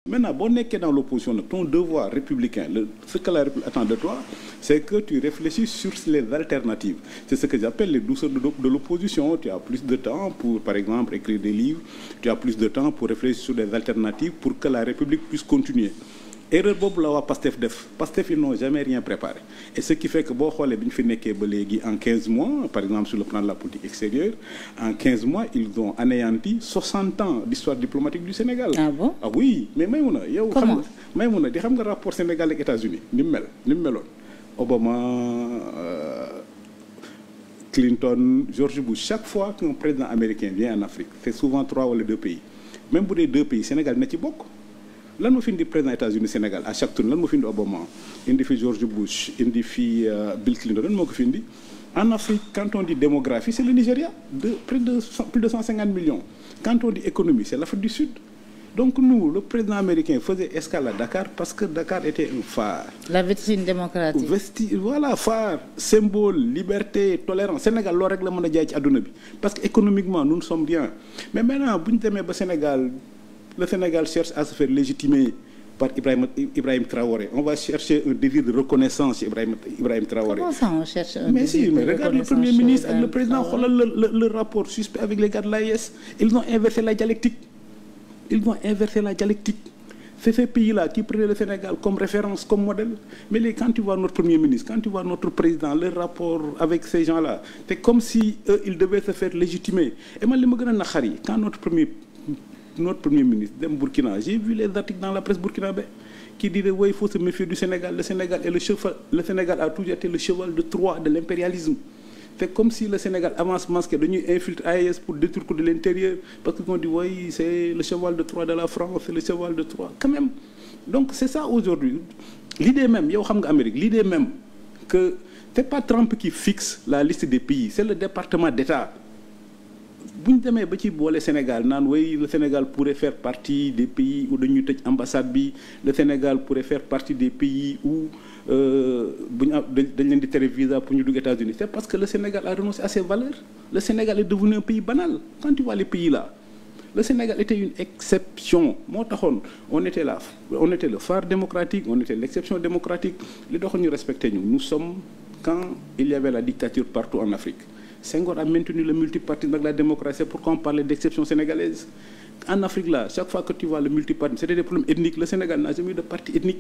Maintenant, boo nekkee dans l'opposition nag ton devoir républicain ce que la République attend de toi c'est que tu réfléchis sur les alternatives. C'est ce que j'appelle les douceurs de l'opposition. Tu as plus de temps pour, par exemple, écrire des livres. Tu as plus de temps pour réfléchir sur des alternatives pour que la République puisse continuer. Erreur boobu la waa Pastef def. Pastef ils n'ont jamais rien préparé. Et ce qui fait que boo xoolee bi ñu fi nekkee ba léegi en 15 mois, par exemple sur le plan de la politique extérieure, en 15 mois ils ont anéanti 60 ans d'histoire diplomatique du Sénégal. Ah bon? Ah oui, mais Maïmouna yow. Comment? Xam nga Maïmouna di xam nga rapport Sénégal ak États-Unis ni mu meloon. Obama, Clinton, George Bush, chaque fois qu'un président américain vient en Afrique, c'est souvent 3 wala 2 pays. Même bu dee 2 pays, Sénégal na ci bokk. Lan moo fi indi président États-Unis Sénégal à chaque tour lan moo fi indi Obama indi fi George Bush indi fi Bill Clinton lan moo ko fi indi. En Afrique, quand on dit démographie, c'est le Nigeria, plus de 150 millions. Quand on dit économie, c'est l'Afrique du Sud. Donc nous, le président américain faisait escale à Dakar parce que Dakar était un phare. La vitrine démocratique. Voilà, phare, symbole, liberté, tolérance. Sénégal loolu rek la mën a jaay ci àdduna bi parce que économiquement nous ne sommes rien. Mais maintenant bu ñu demee ba Sénégal, le Sénégal cherche à se faire légitimer par Ibrahim Traoré. On va chercher un désir de reconnaissance chez Ibrahim Traoré. Comment ça on cherche un mais désir si, mais de regarde le Premier ministre et le président, xoolal le rapport suspect avec les gars de l'AES. Ils ont inversé la dialectique. C'est ces pays-là qui prenaient le Sénégal comme référence, comme modèle. Mais quand tu vois notre Premier ministre, quand tu vois notre président, le rapport avec ces gens-là, c'est comme si eux, ils devaient se faire légitimer. Et moi, li ma gën a naqari, quand notre premier ministre dem Burkina, j'ai vu les articles dans la presse burkinabé qui disaient ouais, il faut se méfier du Sénégal. Le Sénégal a toujours été le cheval de Troie de l'impérialisme. C'est comme si le Sénégal avance masqué, dañuy infiltre AES pour détruire de l'intérieur parce qu'ils ont dit oui, c'est le cheval de Troie de la France, c'est le cheval de Troie quand même. Donc c'est ça aujourd'hui. L'idée même, yow xam nga Amérique, l'idée même que c'est pas Trump qui fixe la liste des pays, c'est le département d'État. Bu ñu demee ba ci boole Sénégal naan oui, le Sénégal pourrait faire partie des pays où dañuy tëj ambassade bi, le Sénégal pourrait faire partie des pays où bu ñu dañ leen di tere visa pour ñu dugg États-Unis. C'est parce que le Sénégal a renoncé à ses valeurs. Le Sénégal est devenu un pays banal. Quand tu vois les pays là, le Sénégal était une exception. Moo taxoon on était là, on était le phare démocratique, on était l'exception démocratique. Li doxoon ñu respecté ñu. Nous sommes quand il y avait la dictature partout en Afrique. Senghor a maintenu le multipartisme avec la démocratie. Pourquoi on parlait d'exception sénégalaise? En Afrique là, chaque fois que tu vois le multipartisme, c'était des problèmes ethniques. Le Sénégal n'a jamais eu de parti ethnique.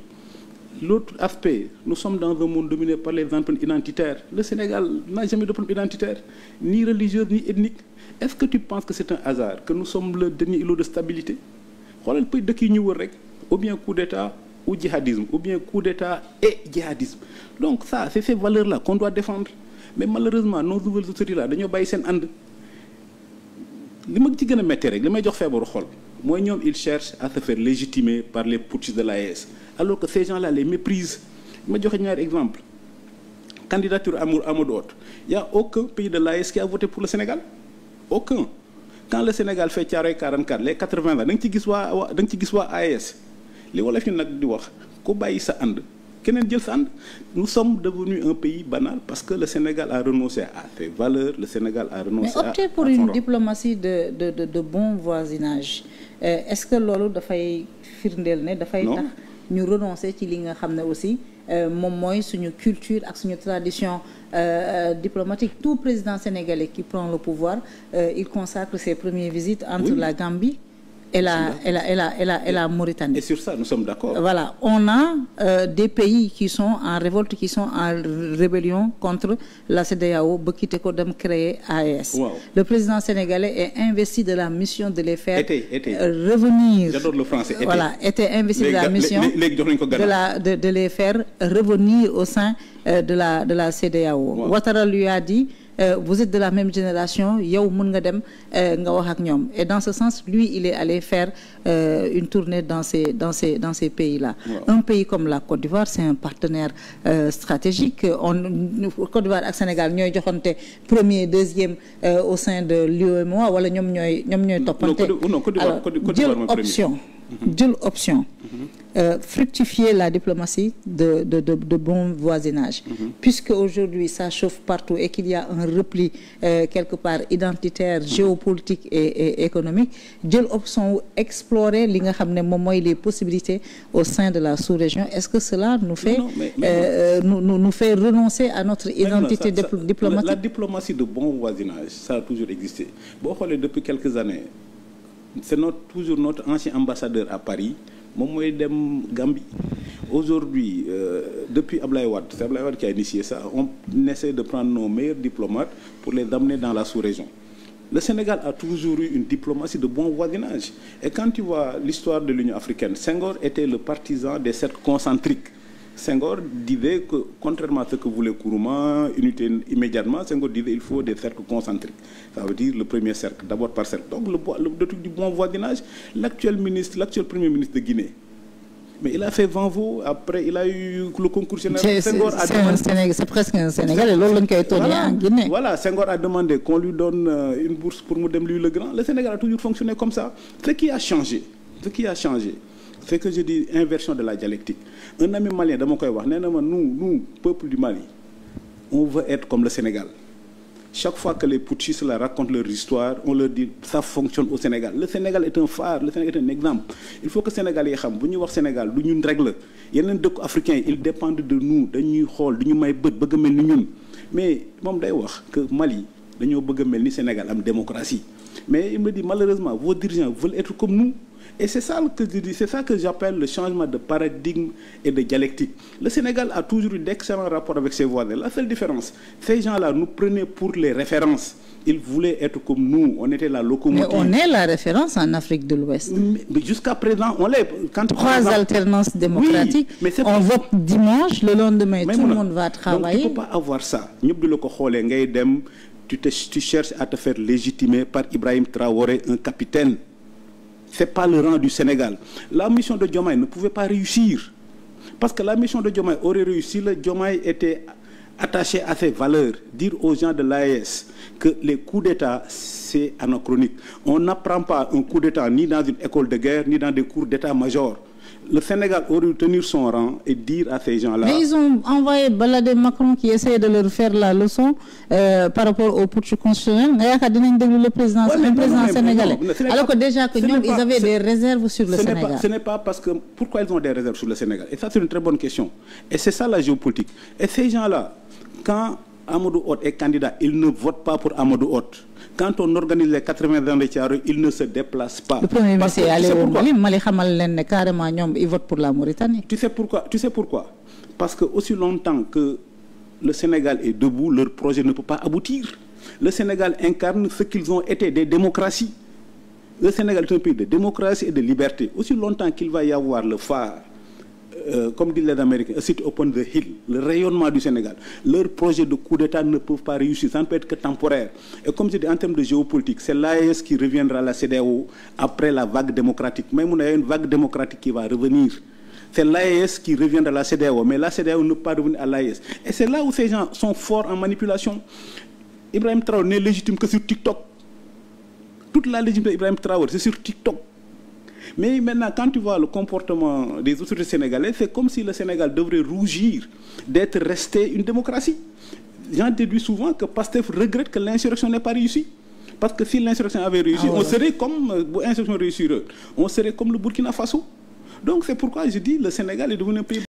L'autre aspect, nous sommes dans un monde dominé par les empreintes identitaires. Le Sénégal n'a jamais de problème identitaire, ni religieux, ni ethnique. Est-ce que tu penses que c'est un hasard, que nous sommes le dernier îlot de stabilité? Xoolal pays dëkk yi ñu wër rek, ou bien coup d'État ou djihadisme, ou bien coup d'État et djihadisme. Donc ça, c'est ces valeurs-là qu'on doit défendre. Mais malheureusement, nos nouvelles autorités là dañoo bàyyi seen ànd. Li ma ci gën a métti rek, li may jox feebaru xol, mooy ñoom ils cherchent à se faire légitimer par les putschistes de l'AES. Alors que ces gens-là les méprisent. Ma joxe ñaari exemple. Candidature Amadou Hott. Il n'y a aucun pays de l'AES qui a voté pour le Sénégal. Aucun. Quand le Sénégal fait Thiaroye 44, les 80 là, da nga ci gis waa AES. Li wolof yi nag di wax ku bàyyi sa ànd keneen jël sa ànd. Nous sommes devenus un pays banal parce que le Sénégal a renoncé à ses valeurs, le Sénégal a renoncé à... Mais opter pour une diplomatie de bon voisinage. Est-ce que loolu dafay firndeel ne dafay tax ñu renoncer ci li nga xam ne aussi moom mooy suñu culture ak suñu tradition diplomatique? Tout président sénégalais qui prend le pouvoir il consacre ses premières visites entre la Gambie et la Mauritanie. Et sur ça, nous sommes d'accord. Voilà, on a des pays qui sont en révolte, qui sont en rébellion contre la CEDEAO, ba quitter ko dem créer AES. Wow. Le président sénégalais est investi de la mission de les faire revenir. J'adore le français. Voilà, était investi de la mission de les faire revenir au sein de la CEDEAO. Wow. Ouattara lui a dit vous êtes de la même génération, yow mën nga dem nga wax ak ñoom. Et dans ce sens, lui, il est allé faire une tournée dans ces pays-là. Wow. Un pays comme la Côte d'Ivoire, c'est un partenaire stratégique. Côte d'Ivoire ak Sénégal ñooy joxante premier, deuxième au sein de l'UEMOA wala ñoom ñooy toppante. Alors jël option. fructifier la diplomatie de bon voisinage. Puisque aujourd'hui ça chauffe partout et qu'il y a un repli quelque part identitaire, géopolitique et économique, jël option wu explorer li nga xam ne moom mooy les possibilités au sein de la sous-région. Est-ce que cela nous fait nous fait renoncer à notre identité diplomatique? La diplomatie de bon voisinage, ça a toujours existé. Boo xoolee depuis quelques années, c'est toujours notre ancien ambassadeur à Paris moom mooy dem Gambie. Aujourd'hui, depuis Ablaye Wade, c'est Ablaye Wade qui a initié ça, on essaie de prendre nos meilleurs diplomates pour les amener dans la sous-région. Le Sénégal a toujours eu une diplomatie de bon voisinage. Et quand tu vois l'histoire de l'Union africaine, Senghor était le partisan des cercles concentriques. Senghor disait que, contrairement à ce que voulait Nkrumah, unité immédiatement, Senghor disait qu'il faut des cercles concentriques. Ça veut dire le premier cercle, d'abord par cercle. Donc le truc du bon voisinage, l'actuel premier ministre de Guinée, mais il a fait Vanvo, après il a eu le concours général. C'est presque un Sénégalais, loolu lañ koy tourner en Guinée. Voilà, Senghor a demandé qu'on lui donne une bourse pour mu dem lui le grand. Le Sénégal a toujours fonctionné comme ça. Ce qui a changé, c'est que je dis inversion de la dialectique. Un ami malien dama koy wax nee na ma nous peuple du Mali, on veut être comme le Sénégal. Chaque fois que les putschistes la racontent leur histoire, on leur dit ça fonctionne au Sénégal. Le Sénégal est un phare, le Sénégal est un exemple. Il faut que Sénégalais yi xam bu ñuy wax Sénégal du ñun rek la yeneen dëkku africains yi ils dépendent de nous, dañuy xool du ñu may bët bëgg a mel ni ñun. Mais moom day wax que Mali dañoo bëgg a mel ni Sénégal am démocratie. Mais il me dit malheureusement vos dirigeants veulent être comme nous. Et c'est ça que je dis, c'est ça que j'appelle le changement de paradigme et de dialectique. Le Sénégal a toujours eu d'excellents rapports avec ses voisins. La seule différence, ces gens-là nous prenaient pour les références. Ils voulaient être comme nous, on était la locomotive. Mais on est la référence en Afrique de l'Ouest. Mais jusqu'à présent, on l'est. Trois alternances démocratiques. Oui, mais on vote dimanche, le lendemain, tout le monde va travailler. Donc tu ne peux pas avoir ça. Tu cherches à te faire légitimer par Ibrahim Traoré, un capitaine. C'est pas le rang du Sénégal. La mission de Diomaye ne pouvait pas réussir. Parce que la mission de Diomaye aurait réussi, le Diomaye était attaché à ses valeurs. Dire aux gens de l'AES que les coups d'État, c'est anachronique. On n'apprend pas un coup d'État ni dans une école de guerre, ni dans des cours d'État-major. Le Sénégal aurait dû tenir son rang et dire à ces gens-là... Mais ils ont envoyé balader Macron qui essayait de leur faire la leçon par rapport au putsch constitutionnel. Le président sénégalais. Alors que déjà que nous, ils avaient des réserves sur le Sénégal. Ce n'est pas parce que... Pourquoi ils ont des réserves sur le Sénégal? Et ça, c'est une très bonne question. Et c'est ça la géopolitique. Et ces gens-là, quand Amadou Hott est candidat, ils ne votent pas pour Amadou Hott. Quand on organise les 80 ans de Thiaroye, il ne se déplace pas. Le Premier ministre est allé au Mali, carrément, ils votent pour la Mauritanie. Tu sais pourquoi? Parce que aussi longtemps que le Sénégal est debout, leur projet ne peut pas aboutir. Le Sénégal incarne ce qu'ils ont été, des démocraties. Le Sénégal est un pays de démocratie et de liberté. Aussi longtemps qu'il va y avoir le phare, comme disent les Américains, a city upon the hill, le rayonnement du Sénégal, leurs projets de coup d'État ne peuvent pas réussir, ça ne peut être que temporaire. Et comme je dis, en termes de géopolitique, c'est l'AES qui reviendra à la CEDEAO après la vague démocratique. Même on a une vague démocratique qui va revenir. C'est l'AES qui reviendra à la CEDEAO, mais la CEDEAO ne peut pas revenir à l'AES. Et c'est là où ces gens sont forts en manipulation. Ibrahim Traoré n'est légitime que sur TikTok. Toute la légitimité d'Ibrahim Traoré, c'est sur TikTok. Mais maintenant, quand tu vois le comportement des autorités sénégalaises, c'est comme si le Sénégal devrait rougir d'être resté une démocratie. J'en déduis souvent que Pastef regrette que l'insurrection n'ait pas réussi. Parce que si l'insurrection avait réussi, on serait comme l'insurrection réussirait, on serait comme le Burkina Faso. Donc c'est pourquoi je dis le Sénégal est devenu un pays